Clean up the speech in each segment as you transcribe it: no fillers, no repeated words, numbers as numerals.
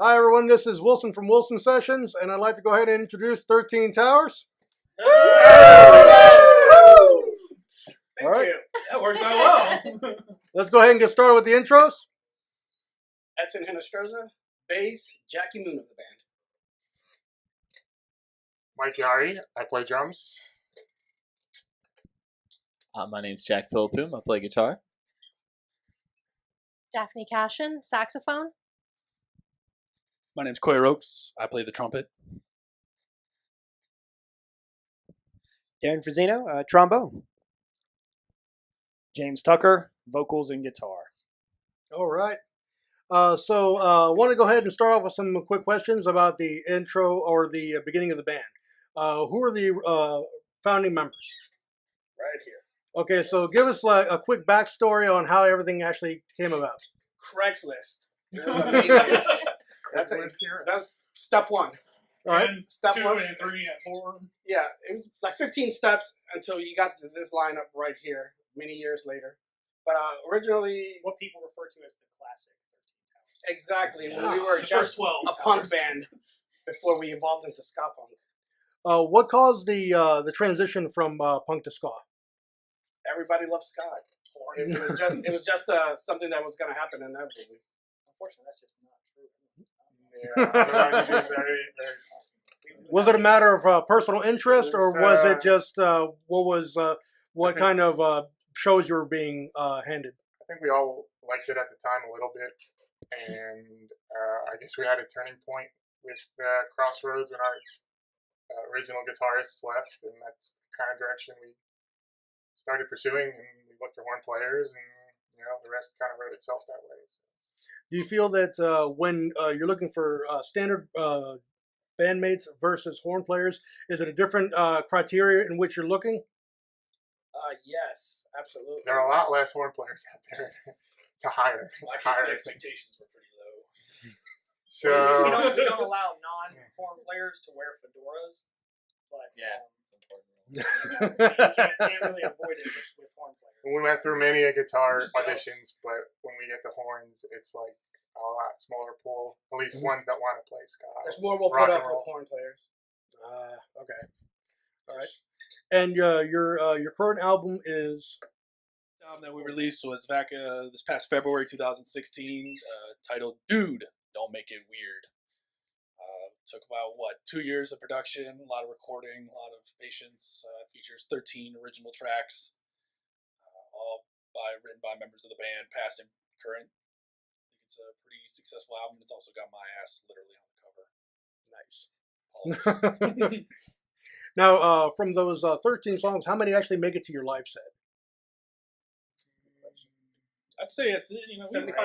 Hi everyone, this is Wilson from Wilson Sessions, and I'd like to go ahead and introduce 13 Towers. Thank All right. you. That worked out well. Let's go ahead and get started with the intros. Edson Hinestroza, bass, Jackie Moon of the band. Mike Yari, I play drums. My name's Jack Philippum. I play guitar. Daphne Cashin, saxophone. My name's Coy Ropes. I play the trumpet. Darren Frazino, trombone. James Tucker, vocals and guitar. All right. So I want to go ahead and start off with some quick questions about the intro or the beginning of the band. Who are the founding members? Right here. Okay, so give us like a quick backstory on how everything actually came about. Craigslist. It was amazing. That's step one. All right. And Step 2 one. and 3 and 4. Yeah, it was like 15 steps until you got to this lineup right here, many years later. But originally, What people refer to as the classic 13 Towers. exactly, when we were The just first 12 a punk towers. band before we evolved into ska punk. What caused the transition from punk to ska? Everybody loves ska. It was just something that was going to happen inevitably. Unfortunately, that's just not true. Was it a matter of personal interest, or was it It's, just what kind of shows you were being handed? I think we all liked it at the time a little bit, and I guess we had a turning point with Crossroads when our original guitarist left, and that's the kind of direction we started pursuing, and we looked for horn players, and the rest kind of wrote itself that way. Do you feel that when you're looking for standard bandmates versus horn players, is it a different criteria in which you're looking? Yes, absolutely. There are a lot less horn players out there to hire. I guess the expectations were pretty low. So we don't allow non-horn players to wear fedoras, but it's important. you can't really avoid it with horn players. we went through many guitar Just jealous. auditions, but when we get the horns, it's like a lot smaller pool. At least ones that want to play ska. There's more we'll Rock put and up roll. with horn players. Okay. All right. And your current album is The album that we released was back this past February 2016, titled "Dude, Don't Make It Weird." Took about 2 years of production, a lot of recording, a lot of patience. Features 13 original tracks, all written by members of the band, past and current. I think it's a pretty successful album. It's also got my ass literally on the cover. nice. Apologies. Now, from those 13 songs, how many actually make it to your live set? I'd say it's 75%?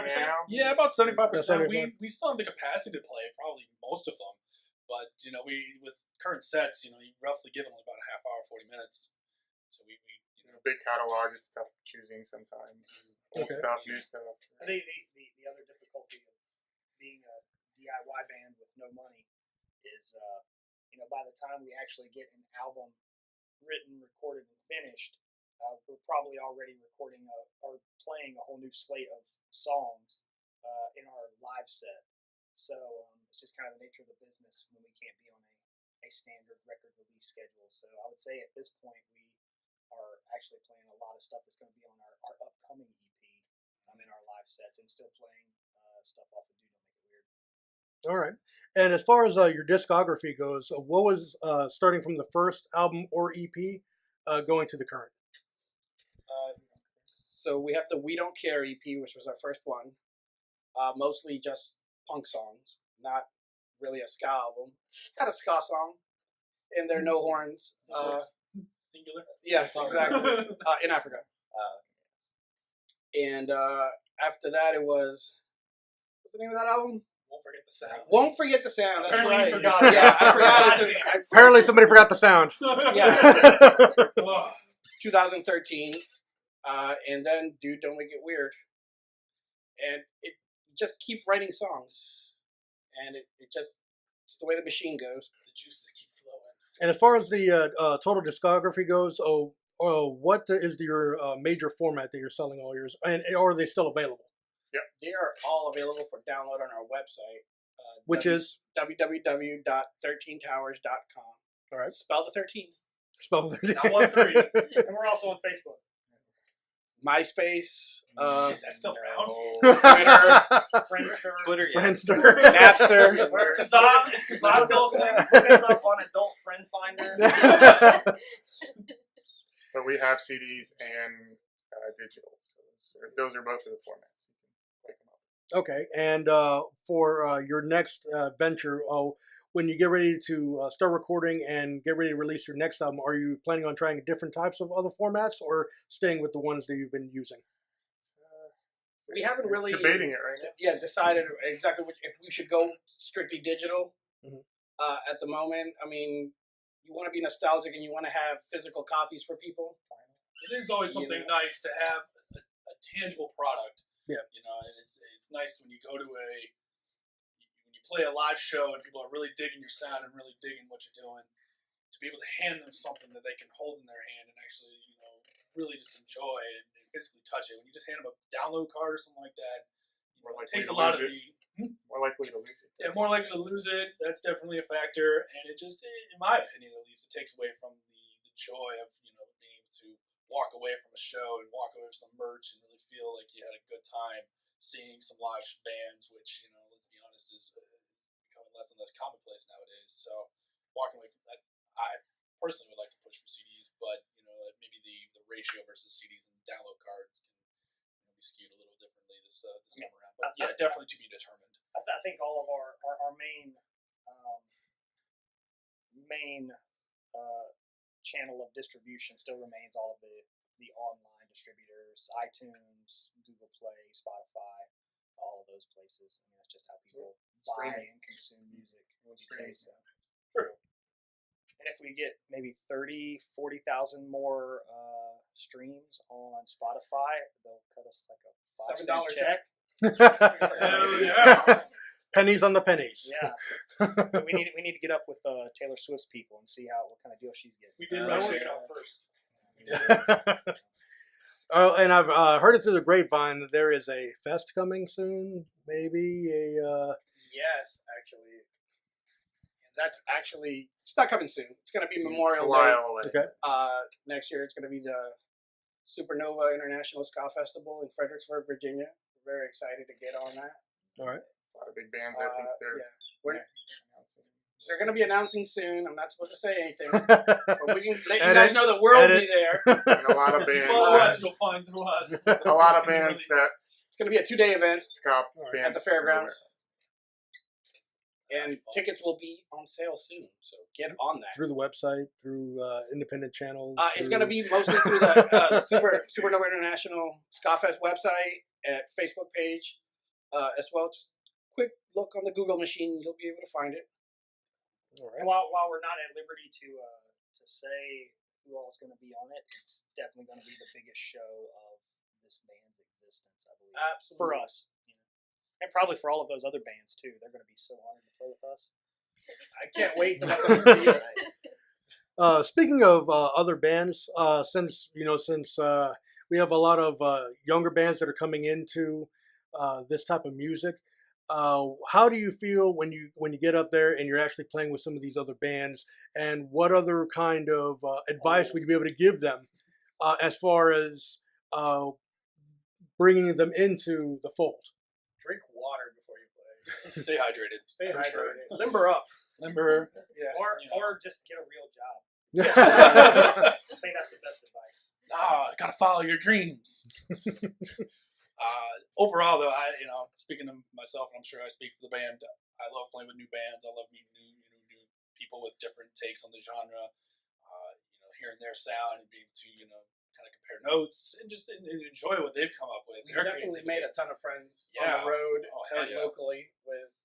Yeah, about 75%. Yeah, 75%. We still have the capacity to play probably most of them, but we with current sets, you roughly give them about a half hour, 40 minutes. So we Big catalog. It's tough choosing sometimes. Old Okay. stuff, new stuff. I think the other difficulty of being a DIY band with no money is, by the time we actually get an album written, recorded, and finished, we're probably already recording or playing a whole new slate of songs in our live set. So it's just kind of the nature of the business when we can't be on a standard record release schedule. So I would say at this point we are actually playing a lot of stuff that's going to be on our upcoming EP in our live sets, and still playing stuff off of Dude, Don't Make It Weird. All right. And as far as your discography goes, what was starting from the first album or EP going to the current? So we have the We Don't Care EP, which was our first one. Mostly just punk songs, not really a ska album. Had a ska song, and there are no horns. singular. Yes, exactly. In Africa. And after that, it was, what's the name of that album? Won't forget the sound. Won't Forget the Sound. That's Apparently right. you forgot. Yeah, I forgot. It's Apparently, somebody forgot the sound. Yeah. Oh, 2013, and then Dude, Don't Make It Weird, and it just keep writing songs, and it's the way the machine goes. the juices keep flowing. And as far as the total discography goes, what is your major format that you're selling all yours, and are they still available? They are all available for download on our website. Which is www.13towers.com. all right. Spell the 13. Spell the Not 1 3. And we're also on Facebook. MySpace, That's still around. Friendster. Twitter, yeah. Friendster. Napster. Kazaa. Is Kazaa still a thing? Look us up on Adult Friend Finder. But we have CDs and digital, so those are both of the formats. You can pick them up. Okay, and for your next venture, when you get ready to start recording and get ready to release your next album, are you planning on trying different types of other formats or staying with the ones that you've been using? We haven't really debating it right now. decided exactly if we should go strictly digital. Mhm. At the moment, I mean, you want to be nostalgic and you want to have physical copies for people. It is always something nice to have a tangible product. Yeah. You know, and it's nice when you go to when you play a live show and people are really digging your sound and really digging what you're doing, to be able to hand them something that they can hold in their hand and actually, really just enjoy and physically touch it. When you just hand them a download card or something like that, it takes a lot of More likely to lose it. Yeah, more likely to lose it. That's definitely a factor, and it just, in my opinion, at least, it takes away from the joy of being able to walk away from a show and walk away with some merch and really feel like you had a good time seeing some live bands, which let's be honest, is becoming less and less commonplace nowadays. So walking away from that, I personally would like to push for CDs, but maybe the ratio versus CDs and download cards can be skewed a little differently this time around. But yeah, definitely to be determined. I think all of our main channel of distribution still remains all of the online distributors, iTunes, Google Play, Spotify, all of those places. I mean, that's just how people buy and consume music. So. True. And if we get maybe 30,000, 40,000 more streams on Spotify, they'll cut us like a $5 check. Hell yeah. Pennies on the pennies. Yeah, but we need to get up with Taylor Swift's people and see what kind of deal she's getting. We did That check was it out first. And I've heard it through the grapevine that there is a fest coming soon. Maybe a. Yes, actually. That's actually, it's not coming soon. It's going to be It's Memorial a Day. while away. Okay. Next year, it's going to be the Supernova International Ska Festival in Fredericksburg, Virginia. We're very excited to get on that. All right. A lot of big bands. I think They're going to be announcing soon. I'm not supposed to say anything, Yeah. but we can let you guys know that we'll be there. And a lot of bands. Follow us, you'll find through us. A lot of bands that It's going to be a 2-day event ska at bands the fairgrounds. And tickets will be on sale soon, so get on that. Through the website, through independent channels. It's going to be mostly through the Supernova International Ska Fest website, at Facebook page, as well. Just quick look on the Google machine, you'll be able to find it. All And right. while we're not at liberty to say who all is going to be on it, it's definitely going to be the biggest show of this band's existence, I believe. Absolutely. For us. And probably for all of those other bands too. They're going to be so honored to play with us. I can't wait to let them see it. Speaking of other bands, since we have a lot of younger bands that are coming into this type of music, how do you feel when you get up there and you're actually playing with some of these other bands? And what other kind of advice would you be able to give them as far as bringing them into the fold? Drink water before you play. Stay hydrated. Stay For hydrated. sure. Limber up. Remember, Yeah. Or just get a real job. Yeah. I think that's the best advice. gotta follow your dreams. Overall, though, speaking of myself, and I'm sure I speak for the band, I love playing with new bands. I love meeting new people with different takes on the genre. Hearing their sound and being able to kind of compare notes and just enjoy what they've come up with. We definitely made a ton of friends on Yeah. the road Oh, hell and yeah. locally with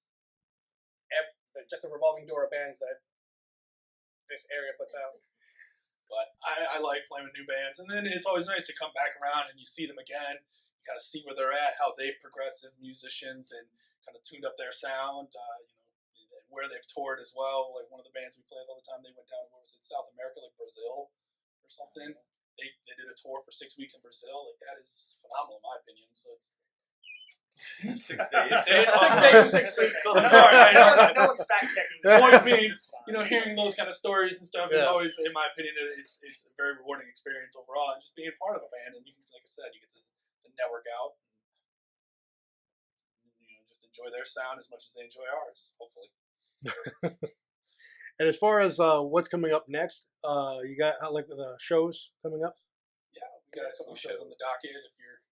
just a revolving door of bands that this area puts out. But I like playing with new bands, and then it's always nice to come back around and you see them again. You kind of see where they're at, how they've progressed as musicians, and kind of tuned up their sound. Where they've toured as well. Like one of the bands we played all the time, they went down to South America, like Brazil or something. They did a tour for 6 weeks in Brazil. Like that is phenomenal in my opinion. So it's 6 days. 6 days. 6 days or 6 weeks. I'm sorry. No one's fact checking. The point being, It's fine. you know, hearing those kind of stories and stuff is Yeah. always, in my opinion, it's a very rewarding experience overall. And just being part of a band, and you can, like I said, you get to network out, and, you know, just enjoy their sound as much as they enjoy ours. Hopefully. And as far as what's coming up next, you got like the shows coming up. Yeah, we got a couple shows on the docket.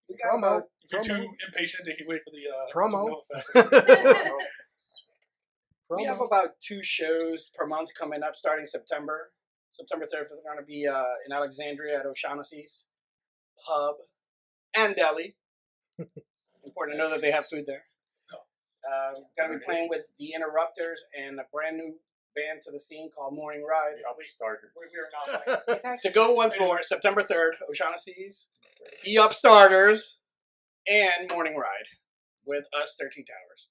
We got Promo. If you're too impatient to wait for the Promo. Supernova Festival. We have about 2 shows per month coming up starting September. September 3rd, we're going to be in Alexandria at O'Shaughnessy's Pub and Deli. Important to know that they have food there. Going to be playing with The Interrupters and a brand new band to the scene called Morning Ride. The Upstarter. We are not playing. To go once more, September 3rd, O'Shaughnessy's, The Upstarters, and Morning Ride with us, 13 Towers.